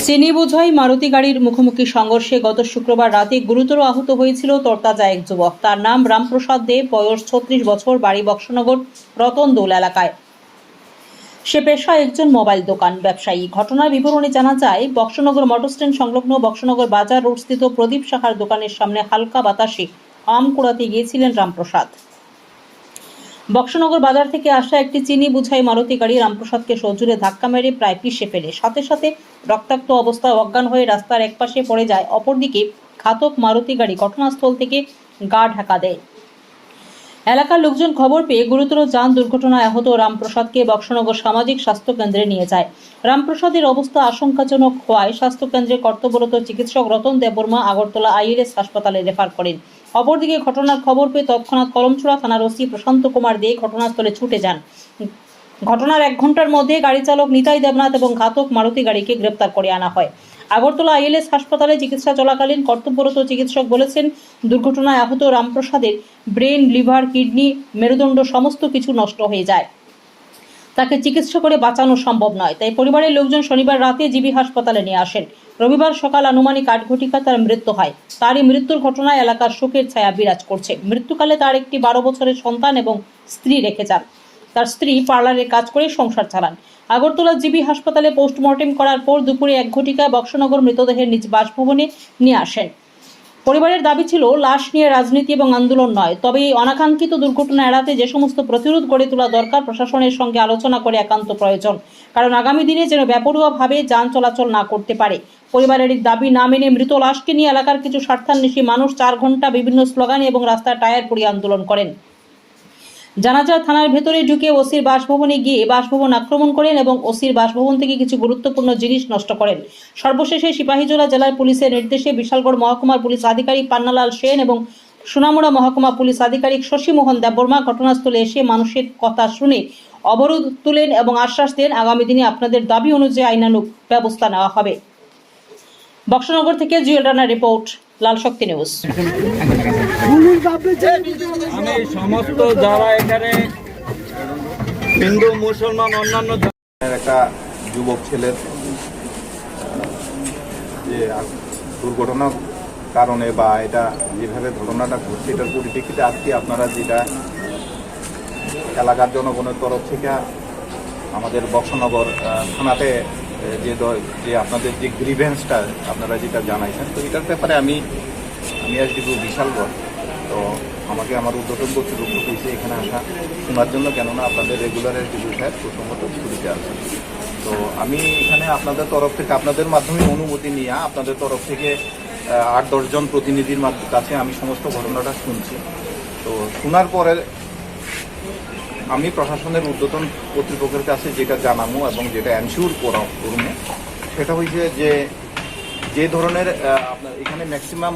চিনি বোঝাই মারুতি গাড়ির মুখোমুখি সংঘর্ষে গত শুক্রবার রাতে গুরুতর আহত হয়েছিল তরতাজা এক যুবক। তার নাম রামপ্রসাদ দেব, বয়স 36 বছর, বাড়ি বক্সনগর রতনদৌল এলাকায়। সে পেশায় একজন মোবাইল দোকান ব্যবসায়ী। ঘটনার বিবরণী জানা যায়, বক্সনগর মোটর স্ট্যান্ড সংলগ্ন বক্সনগর বাজার রোডস্থিত প্রদীপ সাহার দোকানের সামনে হালকা বাতাসে আম কুড়াতে গিয়েছিলেন রামপ্রসাদ। বক্সনগর বাজার থেকে আসা একটি চিনি বোঝাই মারুতি গাড়ি রামপ্রসাদকে সজোরে ধাক্কা মেরে প্রায় পিষে ফেলে। সাথে সাথে রক্তাক্ত অবস্থায় অজ্ঞান হয়ে রাস্তার একপাশে পড়ে যায়। অপরদিকে ঘাতক মারুতি গাড়ি ঘটনাস্থল থেকে গা ঢাকা দেয়। এলাকার লোকজন খবর পেয়ে গুরুতর যান দুর্ঘটনায় আহত রামপ্রসাদকে বক্সনগর সামাজিক স্বাস্থ্য কেন্দ্রে নিয়ে যায়। রামপ্রসাদের অবস্থা আশঙ্কাজনক হওয়ায় স্বাস্থ্যকেন্দ্রে কর্তব্যরত চিকিৎসক রতন দেববর্মা আগরতলা ILS হাসপাতালে রেফার করেন। অপরদিকে ঘটনার খবর পেয়ে তৎক্ষণাৎ কলমছড়া থানার ওসি প্রশান্ত কুমার দে ঘটনাস্থলে ছুটে যান। ঘটনার 1 ঘন্টার মধ্যে গাড়ি চালক নিতাই দেবনাথ এবং ঘাতক মারুতি গাড়িকে গ্রেপ্তার করে আনা হয়। আগরতলা ILS হাসপাতালে চিকিৎসা চলাকালীন কর্তব্যরত চিকিৎসক বলেছেন, দুর্ঘটনায় আহত রামপ্রসাদের ব্রেন, লিভার, কিডনি, মেরুদণ্ড সমস্ত কিছু নষ্ট হয়ে যায়। তাকে চিকিৎসা করে বাঁচানো সম্ভব নয়। তাই পরিবারের লোকজন শনিবার রাতে জিবি হাসপাতালে নিয়ে আসেন। রবিবার সকাল আনুমানিক 8 ঘটিকা তার মৃত্যু হয়। তারই মৃত্যুর ঘটনায় এলাকার শোকের ছায়া বিরাজ করছে। মৃত্যুকালে তার একটি 12 বছরের সন্তান এবং স্ত্রী রেখে যান। তার স্ত্রী পার্লারে কাজ করে সংসার চালান। আগরতলা জিবি হাসপাতালে পোস্টমর্টেম করার পর দুপুরে 1 ঘটিকায় বক্সনগর মৃতদেহের নিজ বাসভবনে নিয়ে আসেন। পরিবারের দাবি ছিল, লাশ নিয়ে রাজনীতি এবং আন্দোলন নয়, তবে এই অনাকাঙ্ক্ষিত দুর্ঘটনা এড়াতে যে সমস্ত প্রতিরোধ গড়ে তোলা দরকার প্রশাসনের সঙ্গে আলোচনা করে একান্ত প্রয়োজন। কারণ আগামী দিনে যেন বেপরোয়াভাবে যান চলাচল না করতে পারে। পরিবারের দাবি না মেনে মৃত লাশকে নিয়ে এলাকার কিছু স্বার্থান্বেষী মানুষ 4 ঘন্টা বিভিন্ন স্লোগান এবং রাস্তায় টায়ার পুড়িয়ে আন্দোলন করেন। জানা যায়, থানার ভেতরে ঢুকে ওসির বাসভবনে গিয়ে বাসভবন আক্রমণ করেন এবং ওসির বাসভবন থেকে কিছু গুরুত্বপূর্ণ জিনিস নষ্ট করেন। সর্বশেষে সিপাহীজলা জেলার পুলিশের নির্দেশে বিশালগড় মহকুমার পুলিশ আধিকারিক পান্নালাল সেন এবং সোনামুড়া মহকুমা পুলিশ আধিকারিক শশীমোহন দেববর্মা ঘটনাস্থলে এসে মানুষের কথা শুনে অবরোধ তুলেন এবং আশ্বাস দেন, আগামী দিনে আপনাদের দাবি অনুযায়ী আইনানুগ ব্যবস্থা নেওয়া হবে। বক্সনগর থেকে জুয়েল রানার রিপোর্ট, লাল শক্তি নিউজ। আমি সমস্ত যারা এখানে হিন্দু, মুসলমান, অন্যান্য একটা যুবক ছেলের যে দুর্ঘটনার কারণে বা এটা যেভাবে ঘটনাটা ঘটছে এটার পরিপ্রেক্ষিতে আজকে আপনারা যেটা এলাকার জনগণের তরফ থেকে আমাদের বক্সনগর থানাতে যে আপনাদের যে গ্রিভেন্সটা আপনারা যেটা জানাইছেন, তো এটার ব্যাপারে আমি আসবো বিশালগড়। তো আমাকে আমার উদ্বোধন কর্তৃপক্ষ হয়েছে এখানে আসা শোনার জন্য, কেননা আপনাদের রেগুলার এসডিপি সাহেব প্রসঙ্গত ছুটিতে আছেন। তো আমি এখানে আপনাদের তরফ থেকে আপনাদের মাধ্যমে অনুমতি নিয়ে আপনাদের তরফ থেকে 8-10 জন প্রতিনিধির কাছে আমি সমস্ত ঘটনাটা শুনছি। তো শোনার পরে আমি প্রশাসনের ঊর্ধ্বতন কর্তৃপক্ষের কাছে যেটা জানাবো এবং যেটা এনশিওর করবো সেটা হয়েছে যে ধরনের আপনার এখানে ম্যাক্সিমাম